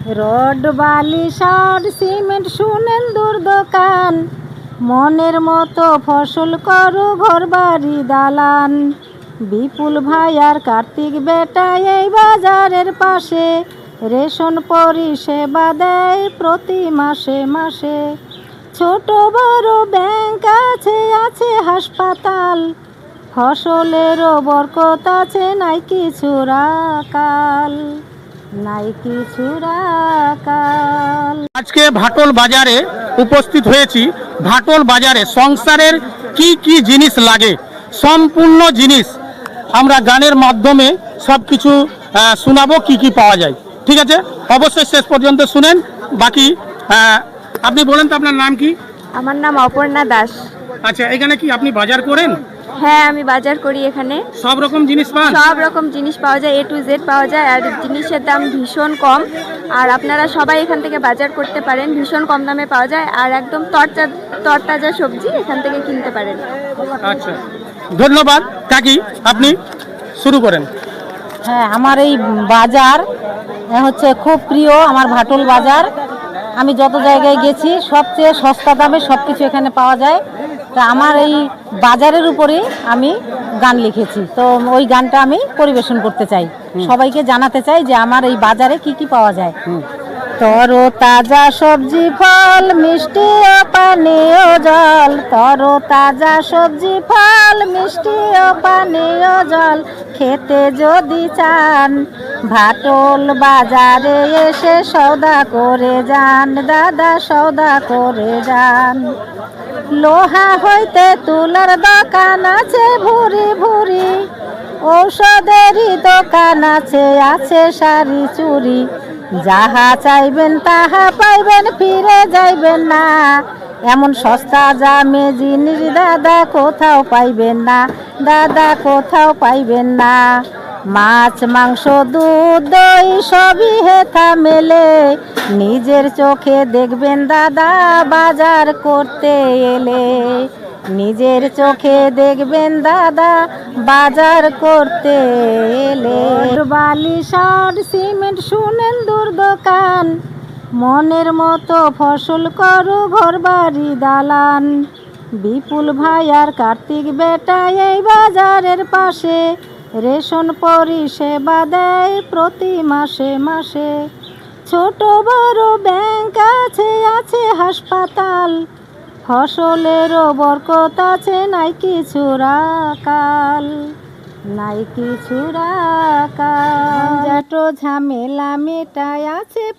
Rod বালি সার cement সুনেন্দুর দোকান, মনের মতো ফসল করো ঘর বাড়ি দালান। বিপুল ভাই আর কার্তিক বেটা এই বাজারের পাশে রেশন পরিষেবা দেয় প্রতি মাসে মাসে। ছোট বড় ব্যাংক আছে, আছে হাসপাতাল, ফসলেরও বরকত আছে, নাই কিছু রাকাল, নাই কিছু রাকাল। আজকে ভাটল বাজারে উপস্থিত হয়েছি। ভাটল বাজারে সংসারের কি কি জিনিস লাগে সম্পূর্ণ জিনিস আমরা গানের মাধ্যমে সব কিছু শোনাবো, কি কি পাওয়া যায়। ঠিক আছে, অবশ্যই শেষ পর্যন্ত শুনেন। বাকি আপনি বলেন তো আপনার নাম কি? আমার নাম অপর্ণা দাস। আচ্ছা, এখানে কি আপনি বাজার করেন? হ্যাঁ, আমি বাজার করি। এখানে সব রকম জিনিস পান? সব রকম জিনিস পাওয়া যায়, A to Z পাওয়া যায়। আর জিনিসের দাম ভীষণ কম। আর আপনারা সবাই এখান থেকে বাজার করতে পারেন, ভীষণ কম দামে পাওয়া যায়। আর একদম তরতাজা সবজি এখান থেকে কিনতে পারেন। আচ্ছা, ধন্যবাদ কাকি, আপনি শুরু করেন। হ্যাঁ, আমার এই বাজার হচ্ছে খুব প্রিয়, আমার ভাটল বাজার। আমি যত জায়গায় গেছি সবচেয়ে সস্তা দামে সব কিছু এখানে পাওয়া যায়। তা আমার এই বাজারের উপরেই আমি গান লিখেছি, তো ওই গানটা আমি পরিবেশন করতে চাই, সবাইকে জানাতে চাই যে আমার এই বাজারে কি কি পাওয়া যায়। তরো তাজা সবজি ফল, মিষ্টি ও পানীয় জল, তরো তাজা সবজি ফল, মিষ্টি ও পানীয় জল, খেতে যদি চান ভাটল বাজারে এসে সওদা করে যান, দাদা সওদা করে যান। লোহা হইতে তুলার দোকান আছে ভুরি ভুরি, ঔষধেরই দোকান আছে, আছে শাড়ি চুরি, যাহা চাইবেন তাহা পাইবেন, ফিরে যাইবেন না। এমন সস্তা দামে জিনিস দাদা কোথাও পাইবেন না, দাদা কোথাও পাইবেন না। মাছ মাংস দুধ দই সবই হেথা মেলে, নিজের চোখে দেখবেন দাদা বাজার করতে এলে, নিজের চোখে দেখবেন দাদা বাজার করতে এলে। বালি সার সিমেন্ট সুনেন্দুর দোকান, মনের মতো ফসল করো ঘর বাড়ি দালান। বিপুল ভাই আর কার্তিক বেটা এই বাজারের পাশে রেশন পরিষেবা দেয় প্রতি মাসে মাসে। ছোট বড় ব্যাংক আছে, আছে হাসপাতাল, ফসলেরও বরকত আছে, নাই কিছু রাকাল, নাই কিছু রাকাল। যাটো ঝামেলা মেটায় আছে